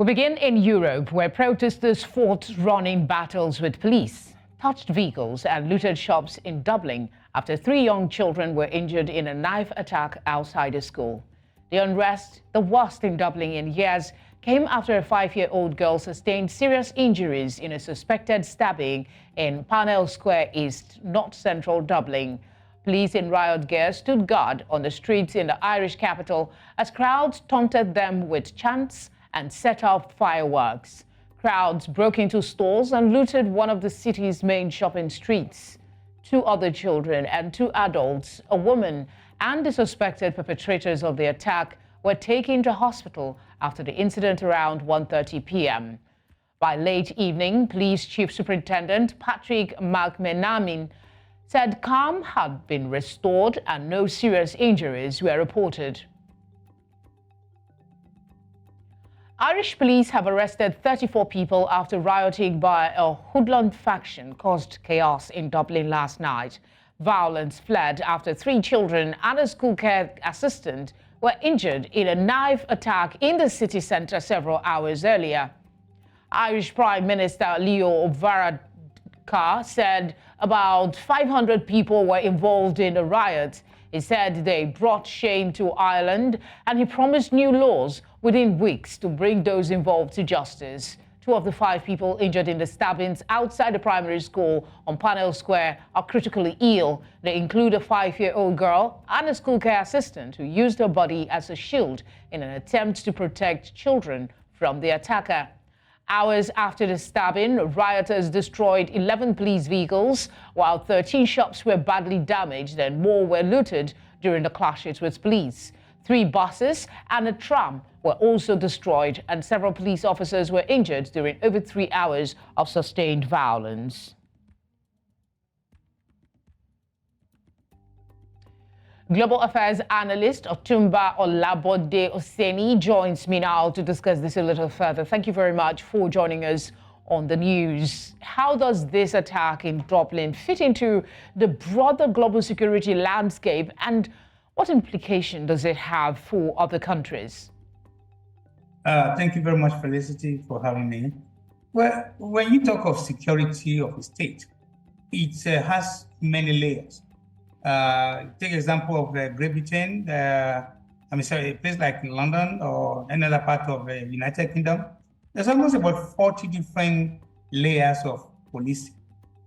We begin in Europe, where protesters fought running battles with police, touched vehicles and looted shops in Dublin after 3 young children were injured in a knife attack outside a school. The unrest, the worst in Dublin in years, came after a 5-year-old girl sustained serious injuries in a suspected stabbing in Parnell Square East, north-central Dublin. Police in riot gear stood guard on the streets in the Irish capital as crowds taunted them with chants and set off fireworks. Crowds broke into stores and looted one of the city's main shopping streets. 2 other children and 2 adults, a woman, and the suspected perpetrators of the attack were taken to hospital after the incident around 1:30 p.m. By late evening, Police Chief Superintendent Patrick McMenamin said calm had been restored and no serious injuries were reported. Irish police have arrested 34 people after rioting by a hooligan faction caused chaos in Dublin last night. Violence fled after 3 children and a school care assistant were injured in a knife attack in the city centre several hours earlier. Irish Prime Minister Leo Varadkar said about 500 people were involved in the riot. He said they brought shame to Ireland, and he promised new laws within weeks to bring those involved to justice. 2 of the 5 people injured in the stabbings outside the primary school on Parnell Square are critically ill. They include a 5-year-old girl and a school care assistant who used her body as a shield in an attempt to protect children from the attacker. Hours after the stabbing, rioters destroyed 11 police vehicles, while 13 shops were badly damaged and more were looted during the clashes with police. 3 buses and a tram were also destroyed, and several police officers were injured during over 3 hours of sustained violence. Global Affairs Analyst Otumba Olabode Oseni joins me now to discuss this a little further. Thank you very much for joining us on the news. How does this attack in Dublin fit into the broader global security landscape, and what implication does it have for other countries? Thank you very much, Felicity, for having me. Well, when you talk of security of a state, it has many layers. Take example of Great Britain, a place like London or another part of the United Kingdom. There's almost about 40 different layers of police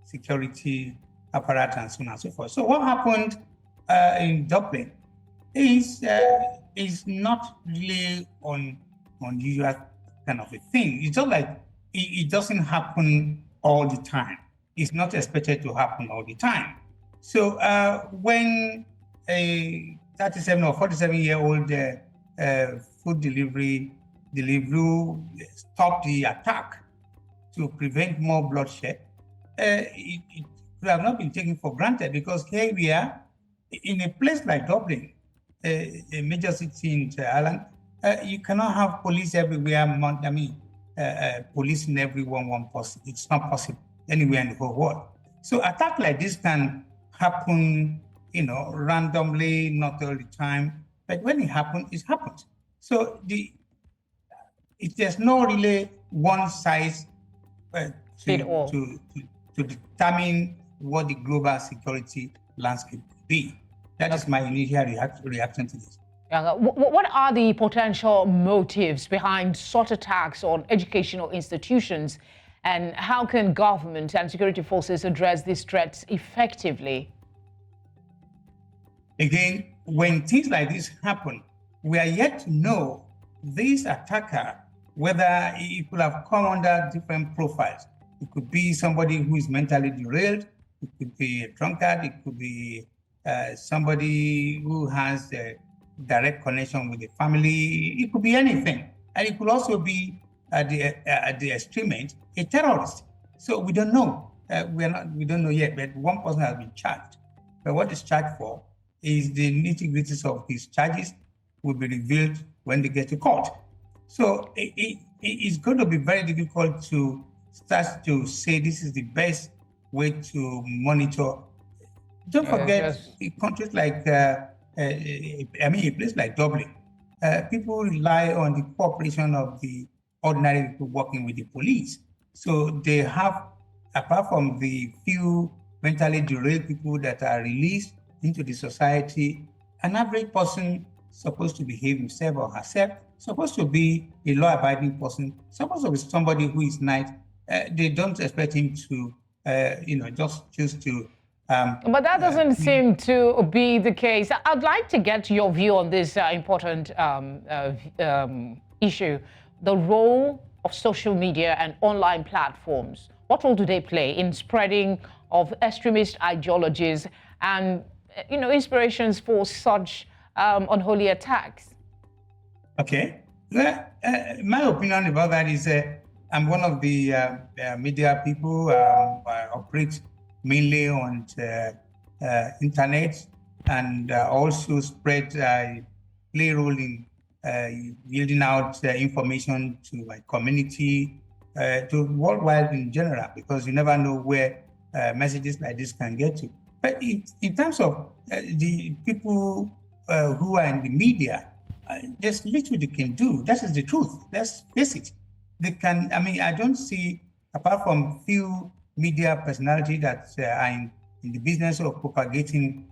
security apparatus and so on and so forth. So what happened in Dublin is not really unusual kind of a thing. It's just like it doesn't happen all the time. It's not expected to happen all the time. So when a 37 or 47-year-old food delivery stopped the attack to prevent more bloodshed, it could have not been taken for granted, because here we are in a place like Dublin, a major city in Ireland. You cannot have police everywhere. Police in everyone one person. It's not possible anywhere in the whole world. So attack like this can happen, randomly, not all the time. But when it happens, it happens. So there's no really one size to determine what the global security landscape will be. That is my initial reaction to this. What are the potential motives behind such attacks on educational institutions, and how can government and security forces address these threats effectively? Again, when things like this happen, we are yet to know this attacker, whether he could have come under different profiles. It could be somebody who is mentally derailed. It could be a drunkard. It could be somebody who has a direct connection with the family. It could be anything. And it could also be at the extreme end, a terrorist. So we don't know. We don't know yet, but one person has been charged. But what is charged for is the nitty-gritties of his charges will be revealed when they get to court. So it's going to be very difficult to start to say this is the best way to monitor. Don't forget, in countries like, a place like Dublin, people rely on the cooperation of the ordinary people working with the police. So they have, apart from the few mentally derailed people that are released into the society, an average person supposed to behave himself or herself, supposed to be a law-abiding person, supposed to be somebody who is nice. They don't expect him to, just choose to. But that doesn't seem to be the case. I'd like to get your view on this important issue, the role of social media and online platforms. What role do they play in spreading of extremist ideologies and, inspirations for such unholy attacks? Okay. Well, my opinion about that is I'm one of the media people. I operate mainly on internet and also spread play role in yielding out information to my community, to worldwide in general, because you never know where messages like this can get to. But in terms of the people who are in the media, there's little they can do. That is the truth. Let's face it. They can. I don't see, apart from few media personalities that are in the business of propagating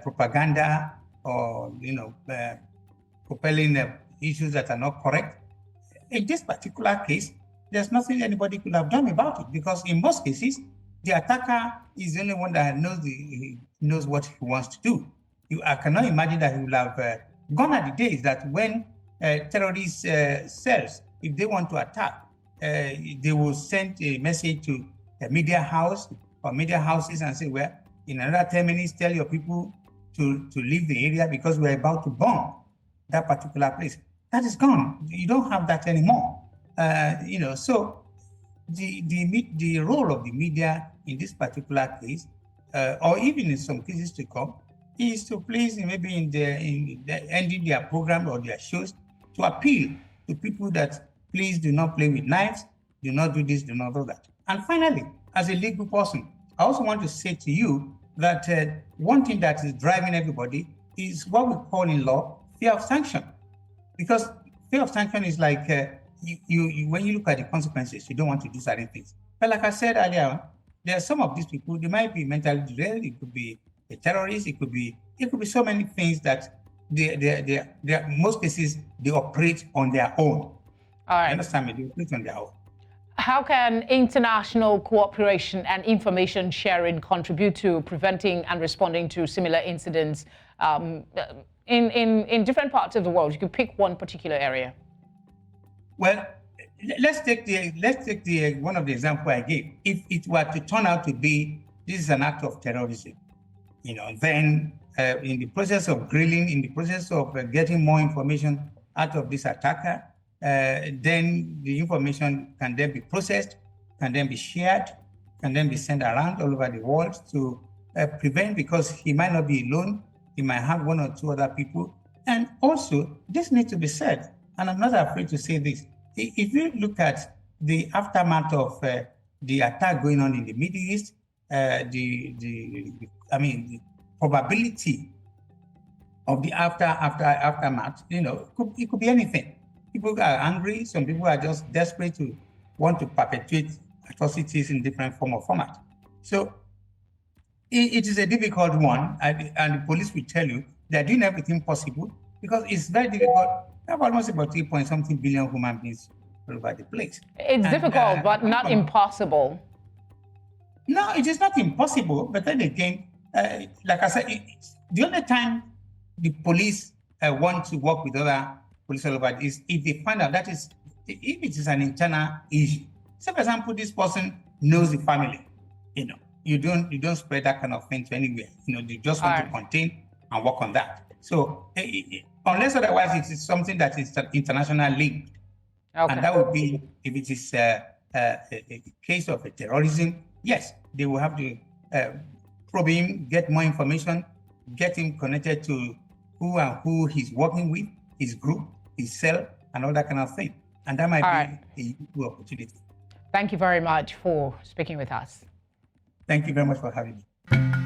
propaganda or propelling issues that are not correct. In this particular case, there's nothing anybody could have done about it, because in most cases, the attacker is the only one that knows what he wants to do. I cannot imagine that he will have gone are the days that when terrorist cells, if they want to attack, they will send a message to a media house or media houses and say, well, in another 10 minutes, tell your people to leave the area because we're about to bomb that particular place. That is gone. You don't have that anymore. So the role of the media in this particular case, or even in some cases to come, is to please maybe in the ending their program or their shows to appeal to people that please do not play with knives, do not do this, do not do that. And finally, as a legal person, I also want to say to you that one thing that is driving everybody is what we call in law fear of sanction. Because fear of sanction is like you when you look at the consequences, you don't want to do certain things. But like I said earlier, there are some of these people, they might be mentally derailed, it could be a terrorist, it could be so many things that they most cases they operate on their own. All right. You understand me? They operate on their own. How can international cooperation and information sharing contribute to preventing and responding to similar incidents in different parts of the world? You could pick one particular area. Well, let's take the one of the example I gave. If it were to turn out to be this is an act of terrorism, then in the process of grilling, in the process of getting more information out of this attacker, then the information can then be processed, can then be shared, can then be sent around all over the world to prevent, because he might not be alone, he might have one or two other people. And also, this needs to be said, and I'm not afraid to say this. If you look at the aftermath of the attack going on in the Middle East, the probability of the aftermath, it could be anything. People are angry. Some people are just desperate to want to perpetuate atrocities in different form or format. So it is a difficult one, and the police will tell you they're doing everything possible, because it's very difficult. We have almost about 3-point-something billion human beings all over the place. It's difficult, but not impossible. No, it is not impossible. But then again, like I said, the only time the police want to work with other police all over is if they find out if it is an internal issue. So, for example, this person knows the family. You don't spread that kind of thing to anywhere. You just want to contain and work on that. So, unless otherwise it is something that is international linked, and that would be if it is a case of a terrorism. Yes, they will have to probe him, get more information, get him connected to who he's working with, his group, his cell, and all that kind of thing. And that might be a good opportunity. Thank you very much for speaking with us. Thank you very much for having me.